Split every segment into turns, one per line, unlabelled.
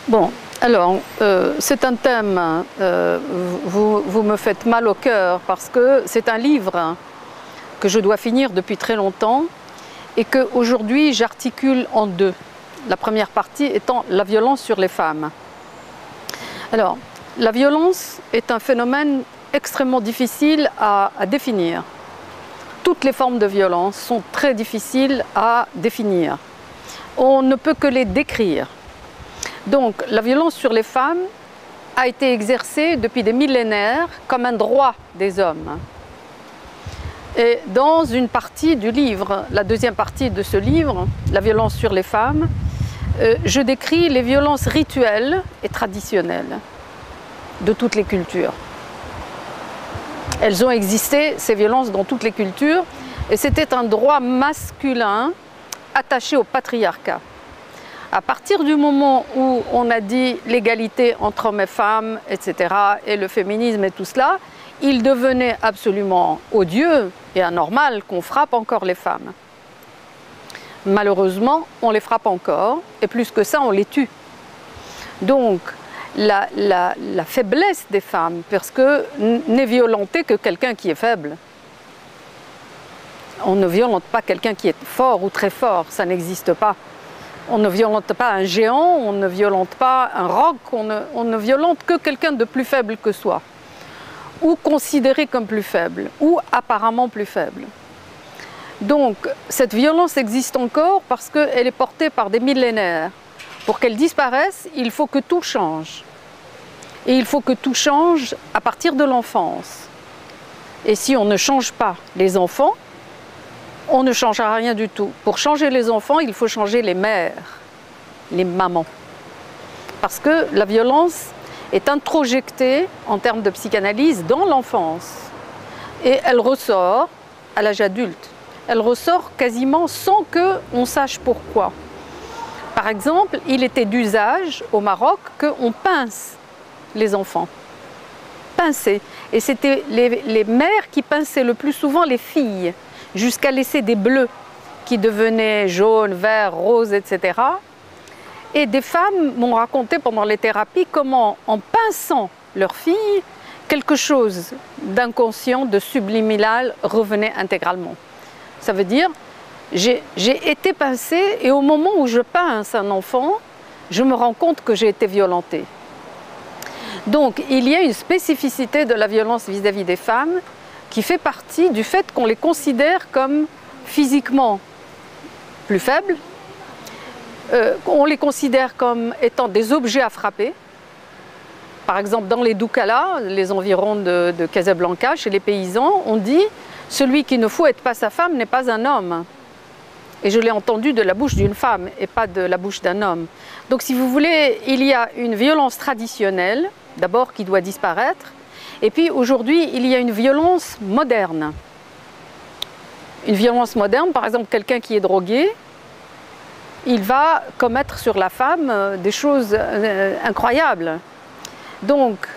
Bon, alors, c'est un thème, vous me faites mal au cœur parce que c'est un livre que je dois finir depuis très longtemps et qu'aujourd'hui j'articule en deux. La première partie étant la violence sur les femmes. Alors, la violence est un phénomène extrêmement difficile à définir. Toutes les formes de violence sont très difficiles à définir. On ne peut que les décrire. Donc, la violence sur les femmes a été exercée depuis des millénaires comme un droit des hommes. Et dans une partie du livre, la deuxième partie de ce livre, la violence sur les femmes, je décris les violences rituelles et traditionnelles de toutes les cultures. Elles ont existé, ces violences, dans toutes les cultures, et c'était un droit masculin attaché au patriarcat. À partir du moment où on a dit l'égalité entre hommes et femmes, etc., et le féminisme et tout cela, il devenait absolument odieux et anormal qu'on frappe encore les femmes. Malheureusement, on les frappe encore, et plus que ça, on les tue. Donc, la faiblesse des femmes, parce que n'est violenté que quelqu'un qui est faible. On ne violente pas quelqu'un qui est fort ou très fort, ça n'existe pas. On ne violente pas un géant, on ne violente pas un roc, on ne violente que quelqu'un de plus faible que soi, ou considéré comme plus faible, ou apparemment plus faible. Donc, cette violence existe encore parce qu'elle est portée par des millénaires. Pour qu'elle disparaisse, il faut que tout change. Et il faut que tout change à partir de l'enfance. Et si on ne change pas les enfants, on ne changera rien du tout. Pour changer les enfants, il faut changer les mères, les mamans. Parce que la violence est introjectée en termes de psychanalyse dans l'enfance. Et elle ressort à l'âge adulte. Elle ressort quasiment sans qu'on sache pourquoi. Par exemple, il était d'usage au Maroc qu'on pince les enfants. Pincer. Et c'était les mères qui pinçaient le plus souvent les filles, jusqu'à laisser des bleus qui devenaient jaunes, verts, roses, etc. Et des femmes m'ont raconté pendant les thérapies comment, en pinçant leurs filles, quelque chose d'inconscient, de subliminal revenait intégralement. Ça veut dire, j'ai été pincée et au moment où je pince un enfant, je me rends compte que j'ai été violentée. Donc, il y a une spécificité de la violence vis-à-vis des femmes qui fait partie du fait qu'on les considère comme physiquement plus faibles, on les considère comme étant des objets à frapper. Par exemple, dans les Doukala, les environs de Casablanca, chez les paysans, on dit « celui qui ne fouette pas sa femme n'est pas un homme ». Et je l'ai entendu de la bouche d'une femme et pas de la bouche d'un homme. Donc si vous voulez, il y a une violence traditionnelle, d'abord qui doit disparaître, et puis aujourd'hui, il y a une violence moderne. Une violence moderne, par exemple, quelqu'un qui est drogué, il va commettre sur la femme des choses incroyables. Donc,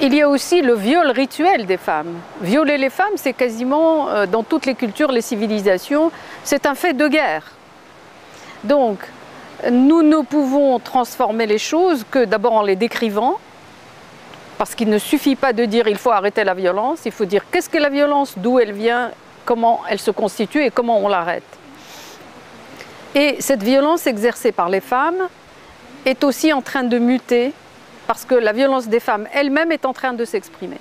il y a aussi le viol rituel des femmes. Violer les femmes, c'est quasiment, dans toutes les cultures, les civilisations, c'est un fait de guerre. Donc, nous ne pouvons transformer les choses que d'abord en les décrivant, parce qu'il ne suffit pas de dire il faut arrêter la violence, il faut dire qu'est-ce que la violence, d'où elle vient, comment elle se constitue et comment on l'arrête. Et cette violence exercée par les femmes est aussi en train de muter parce que la violence des femmes elle-même est en train de s'exprimer.